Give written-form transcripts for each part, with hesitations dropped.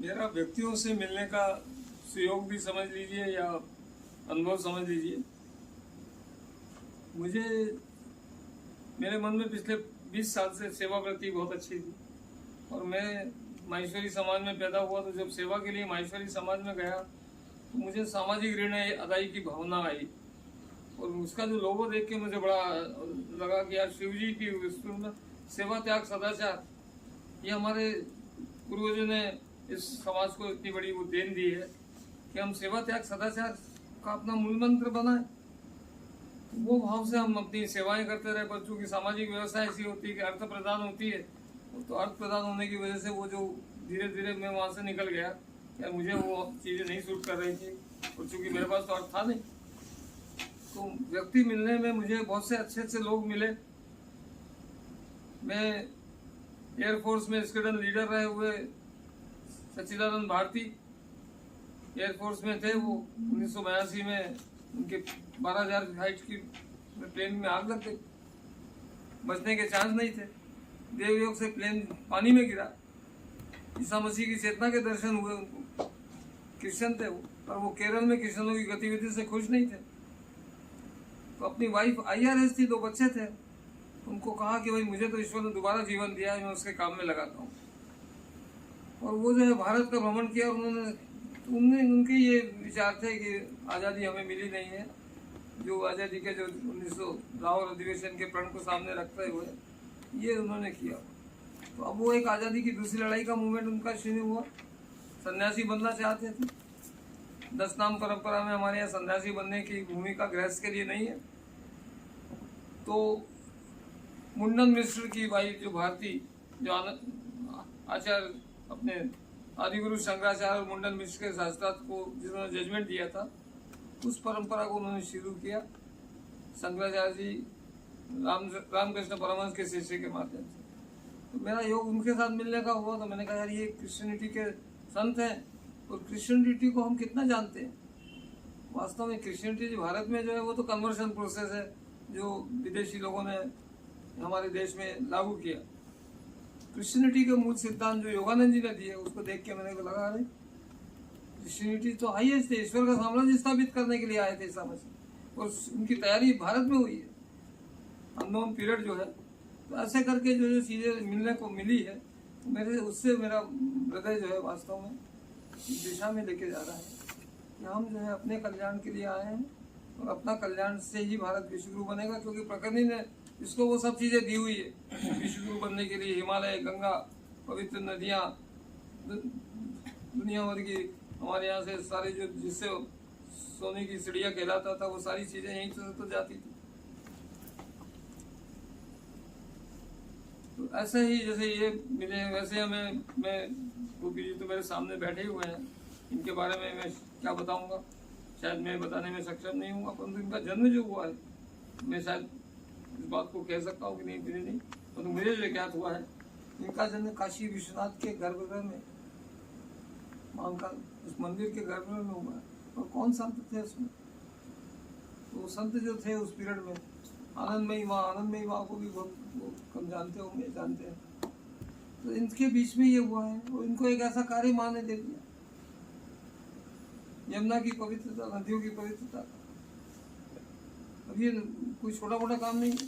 मेरा व्यक्तियों से मिलने का सुयोग भी समझ लीजिए या अनुभव समझ लीजिए। मुझे मेरे मन में पिछले 20 साल से सेवा वृत्ति बहुत अच्छी थी और मैं माहेश्वरी समाज में पैदा हुआ, तो जब सेवा के लिए माहेश्वरी समाज में गया तो मुझे सामाजिक ऋण अदाई की भावना आई और उसका जो लोगो देख के मुझे बड़ा लगा कि यार शिव जी की विस्तृत में सेवा त्याग सदाचार, ये हमारे पूर्वजों ने इस समाज को इतनी बड़ी वो देन दी है कि हम सेवा त्याग सदाचार का अपना मूल मंत्र बनाए। वो भाव से हम अपनी सेवाएं करते रहे, पर चूंकि सामाजिक व्यवस्था ऐसी होती है कि अर्थ प्रदान होती है, तो अर्थ प्रदान होने की वजह से वो जो धीरे धीरे मैं वहाँ से निकल गया, यार मुझे वो चीज़ें नहीं सूट कर रही थी और चूंकि मेरे पास तो अर्थ था नहीं, तो व्यक्ति मिलने में मुझे बहुत से अच्छे अच्छे लोग मिले। मैं एयरफोर्स में स्क्वाड्रन लीडर रहे हुए सच्चिदानंद भारती एयरफोर्स में थे। वो 1982 में उनके 12,000 हाइट की प्लेन में आग लग गई, बचने के चांस नहीं थे। देवयोग से प्लेन पानी में गिरा, ईसा मसीह की चेतना के दर्शन हुए उनको। क्रिश्चियन थे वो, पर वो केरल में क्रिश्चियनों की गतिविधि से खुश नहीं थे। तो अपनी वाइफ IRS थी, 2 बच्चे थे, उनको कहा कि भाई मुझे तो ईश्वर ने दोबारा जीवन दिया है, मैं उसके काम में लगाता हूँ। और वो जो है भारत का भ्रमण किया, उनके ये विचार थे कि आज़ादी हमें मिली नहीं है, जो आज़ादी के जो 1900 लाहौर अधिवेशन के प्रण को सामने रखते हुए ये उन्होंने किया। तो अब वो एक आज़ादी की दूसरी लड़ाई का मूवमेंट उनका शुरू हुआ। सन्यासी बनना चाहते थे। 10 नाम परंपरा में हमारे यहाँ सन्यासी बनने की भूमिका गृहस्थ के लिए नहीं है। तो मुंडन मिश्र की वाइफ जो भारती, जो आचार्य अपने आदिगुरु शंकराचार्य और मुंडन मिश्र के शास्त्रार्थ को जिन्होंने जजमेंट दिया था, उस परंपरा को उन्होंने शुरू किया शंकराचार्य जी रामकृष्ण परमहंस के शिष्य के माध्यम से। तो मेरा योग उनके साथ मिलने का हुआ, तो मैंने कहा यार ये क्रिश्चियनिटी के संत हैं और क्रिश्चियनिटी को हम कितना जानते हैं। वास्तव में क्रिश्चियनिटी भारत में जो है वो तो कन्वर्शन प्रोसेस है जो विदेशी लोगों ने हमारे देश में लागू किया। क्रिश्चियनिटी के मूल सिद्धांत जो योगानंद जी ने दिए, उसको देख के मैंने लगा अरे क्रिश्चियनिटी तो हाईएस्ट है, ईश्वर का साम्राज्य स्थापित करने के लिए आए थे ईसा मसीह, और उनकी तैयारी भारत में हुई है, अननोन पीरियड जो है। तो ऐसे करके जो जो चीज़ें मिलने को मिली है, तो मेरे उससे मेरा हृदय जो है वास्तव में इस दिशा में लेके जा रहा है कि हम जो है अपने कल्याण के लिए आए हैं और अपना कल्याण से ही भारत विश्वगुरु बनेगा, क्योंकि प्रकृति ने इसको वो सब चीज़ें दी हुई है विश्वगुरु बनने के लिए। हिमालय, गंगा, पवित्र नदियाँ, दुनिया भर की हमारे यहाँ से सारे जो जिससे सोने की चिड़िया कहलाता था, वो सारी चीज़ें यहीं से तो जाती थी। तो ऐसे ही जैसे ये मिले, वैसे हमें मैं गोपी जी तो मेरे सामने बैठे हुए हैं, इनके बारे में मैं क्या बताऊंगा, शायद मैं बताने में सक्षम नहीं हूँ, परंतु इनका जन्म जो हुआ है मैं शायद इस बात को कह सकता हूँ कि नहीं फिर नहीं, परंतु मुझे जो ज्ञात हुआ है इनका जन्म काशी विश्वनाथ के गर्भगृह में, मांका उस मंदिर के गर्भगृह में हुआ है। और कौन संत थे उसमें, तो संत जो थे उस पीरियड में आनंदमयी माँ को भी बहुत कम जानते होंगे, जानते हैं। तो इनके बीच में ये हुआ है और इनको एक ऐसा कार्य माँ ने दे दिया, यमुना की पवित्रता, नदियों की पवित्रता। अब ये कोई छोटा मोटा काम नहीं है,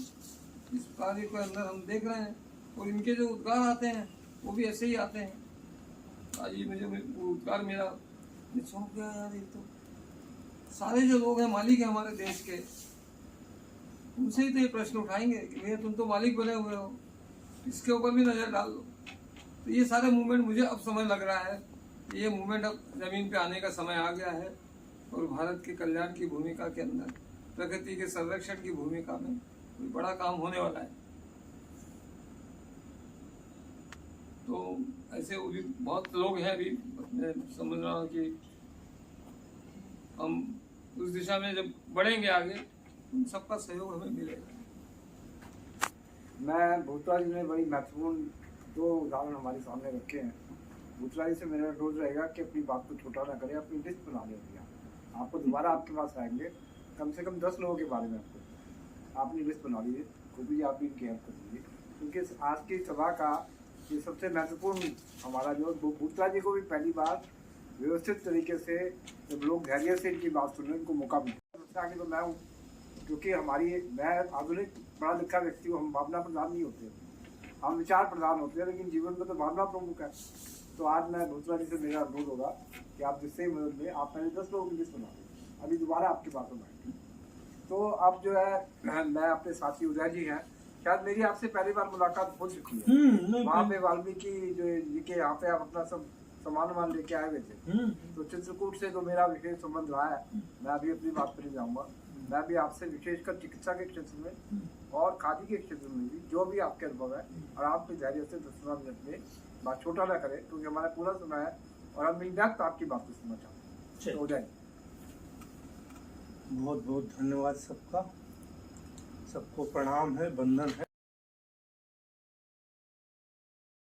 इस कार्य के अंदर हम देख रहे हैं। और इनके जो उद्गार आते हैं वो भी ऐसे ही आते हैं। आज ये मुझे उद्गार मेरा चौंक गया यार, ये तो सारे जो लोग हैं मालिक हैं हमारे देश के, उनसे ही तो ये प्रश्न उठाएंगे कि भैया तुम तो मालिक बने हुए हो, इसके ऊपर भी नज़र डाल लो। तो ये सारे मूवमेंट मुझे अब समझ लग रहा है, ये मूवमेंट अब ज़मीन पे आने का समय आ गया है और भारत के कल्याण की भूमिका के अंदर, प्रकृति के संरक्षण की भूमिका में कोई बड़ा काम होने वाला है। तो ऐसे बहुत लोग हैं अभी, मैं समझ रहा हूँ कि हम उस दिशा में जब बढ़ेंगे आगे, उन सबका सहयोग हमें मिलेगा। मैं भूतला जी ने बड़ी महत्वपूर्ण 2 उदाहरण हमारे सामने रखे हैं। भूतला जी से मेरा रोज रहेगा कि अपनी बात को छोटा ना करें, अपनी लिस्ट बना लें। आपको दोबारा आपके पास आएंगे, कम से कम 10 लोगों के बारे में आपको अपनी लिस्ट बना लीजिए। गोपी जी आप भी इनकी हेल्प कर दीजिए, क्योंकि आज की सभा का ये सबसे महत्वपूर्ण हमारा जो भूतला जी को भी पहली बार व्यवस्थित तरीके से जब लोग धैर्य से इनकी बात सुन रहे हैं, इनको मौका मिला। सबसे आगे तो मैं हूँ, क्योंकि मैं आधुनिक पढ़ा लिखा व्यक्ति हूँ। हम भावना प्रधान नहीं होते, हम विचार प्रधान होते हैं, लेकिन जीवन में तो भावना प्रमुख है। तो आज मैं भूतला जी से मेरा अनुरोध होगा कि आप जिससे मदद में आप पहले 10 लोगों की लिस्ट बना दें, अभी दोबारा आपके पास में आएंगे। तो अब जो है मैं अपने साथी उदय जी हैं, शायद मेरी आपसे पहली बार मुलाकात हो चुकी है। वहाँ पे वाल्मीकि जो जी के यहाँ पे आप अपना सब सामान लेके आए हुए थे, तो चित्रकूट से तो मेरा विशेष संबंध रहा है। मैं अभी अपनी बात पर नहीं जाऊँगा। मैं भी आपसे विशेषकर चिकित्सा के क्षेत्र में और खादी के क्षेत्र में भी जो भी आपके अनुभव है, और आप भी धैर्य से 10-15 मिनट में बात छोटा ना करें, क्योंकि हमारा पूरा सुना है और हम इन डेप्थ आपकी बात को सुनना चाहते हैं। तो उदय, बहुत बहुत धन्यवाद सबका, सबको प्रणाम है, वंदन है।